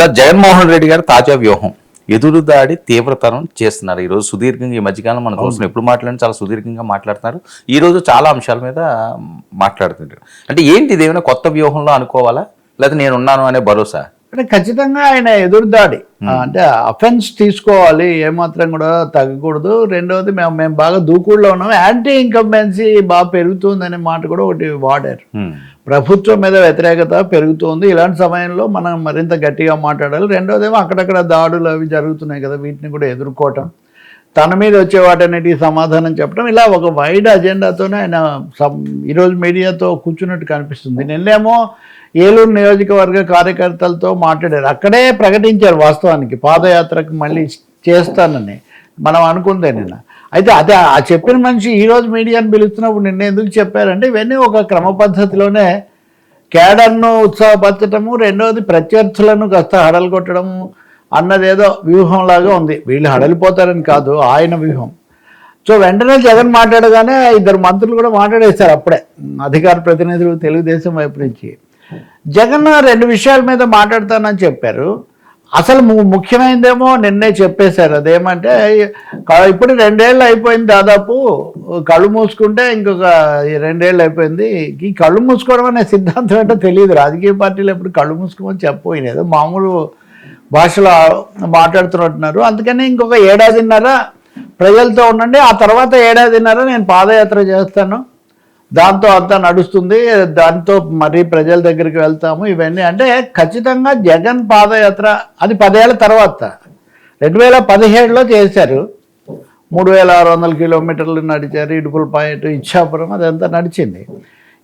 Sir Jaganmohan Reddy గారు తాజా వ్యూహం ఎదురుదాడి తీవ్రతరం చేస్తున్నారు. ఈరోజు సుదీర్ఘంగా ఈ మధ్యకాలం మనం చూస్తున్నాం, ఎప్పుడు మాట్లాడినా చాలా సుదీర్ఘంగా మాట్లాడుతున్నారు. ఈరోజు చాలా అంశాల మీద మాట్లాడుతున్నారు. అంటే ఏంటి, ఇదేమైనా కొత్త వ్యూహంలో అనుకోవాలా, లేదా నేనున్నాను అనే భరోసా? అంటే ఖచ్చితంగా ఆయన ఎదురుదాడి అంటే అఫెన్స్ తీసుకోవాలి, ఏమాత్రం కూడా తగ్గకూడదు. రెండవది మేము బాగా దూకుడులో ఉన్నాం, యాంటీ ఇన్కంబెన్సీ బాగా పెరుగుతుంది అనే మాట కూడా ఒకటి వాడారు. ప్రభుత్వం మీద వ్యతిరేకత పెరుగుతుంది, ఇలాంటి సమయంలో మనం మరింత గట్టిగా మాట్లాడాలి. రెండవదేమో అక్కడక్కడ దాడులు అవి జరుగుతున్నాయి కదా, వీటిని కూడా ఎదుర్కోవటం, తన మీద వచ్చే వాటన్నిటికీ సమాధానం చెప్పడం, ఇలా ఒక వైడ్ అజెండాతోనే ఆయన ఈరోజు మీడియాతో కూర్చున్నట్టు కనిపిస్తుంది. నిన్నేమో ఏలూరు నియోజకవర్గ కార్యకర్తలతో మాట్లాడారు, అక్కడే ప్రకటించారు వాస్తవానికి పాదయాత్రకు మళ్ళీ చేస్తానని మనం అనుకుందే నిన్న. అయితే అదే ఆ చెప్పిన మనిషి ఈరోజు మీడియాను పిలుస్తున్నప్పుడు నిన్న ఎందుకు చెప్పారంటే ఇవన్నీ ఒక క్రమ పద్ధతిలోనే కేడర్ను ఉత్సాహపరచడము, రెండవది ప్రత్యర్థులను కాస్త హడలు కొట్టడము అన్నదేదో వ్యూహంలాగా ఉంది. వీళ్ళు హడలిపోతారని కాదు, ఆయన వ్యూహం. సో వెంటనే జగన్ మాట్లాడగానే ఇద్దరు మంత్రులు కూడా మాట్లాడేస్తారు అప్పుడే, అధికార ప్రతినిధులు తెలుగుదేశం వైపు నుంచి. జగన్ రెండు విషయాల మీద మాట్లాడతానని చెప్పారు. అసలు ముఖ్యమైనదేమో నిన్నే చెప్పేశారు, అదేమంటే ఇప్పుడు 2 ఏళ్ళు అయిపోయింది, దాదాపు కళ్ళు మూసుకుంటే ఇంకొక 2 ఏళ్ళు అయిపోయింది. ఈ కళ్ళు మూసుకోవడం అనే సిద్ధాంతం ఏంటో తెలియదు, రాజకీయ పార్టీలు ఎప్పుడు కళ్ళు మూసుకోమని చెప్పబోయినాయి, ఏదో మామూలు భాషలో మాట్లాడుతున్నట్టున్నారు. అందుకని ఇంకొక 1.5 ఏళ్ళ ప్రజలతో ఉండండి, ఆ తర్వాత 1.5 ఏళ్ళ నేను పాదయాత్ర చేస్తాను, దాంతో అంతా నడుస్తుంది, దాంతో మరి ప్రజల దగ్గరికి వెళ్తాము, ఇవన్నీ. అంటే ఖచ్చితంగా జగన్ పాదయాత్ర అది 10 ఏళ్ల తర్వాత 2017లో చేశారు. 3600 కిలోమీటర్లు నడిచారు, ఇడుపులపాయటు ఇచ్చాపురం అదంతా నడిచింది.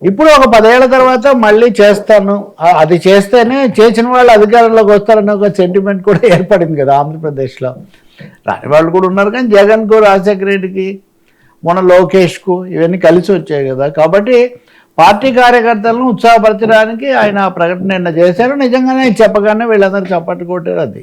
ఇప్పుడు ఒక 10 ఏళ్ల తర్వాత మళ్ళీ చేస్తాను, అది చేస్తేనే చేసిన వాళ్ళు అధికారంలోకి వస్తారన్న ఒక సెంటిమెంట్ కూడా ఏర్పడింది కదా ఆంధ్రప్రదేశ్లో. రాని వాళ్ళు కూడా ఉన్నారు, కానీ జగన్కు, రాజశేఖర రెడ్డికి, మొన్న లోకేష్కు ఇవన్నీ కలిసి వచ్చాయి కదా. కాబట్టి పార్టీ కార్యకర్తలను ఉత్సాహపరచడానికి ఆయన ప్రకటన నిన్న చేశారు. నిజంగానే చెప్పగానే వీళ్ళందరూ చప్పట్లు కొట్టారు. అది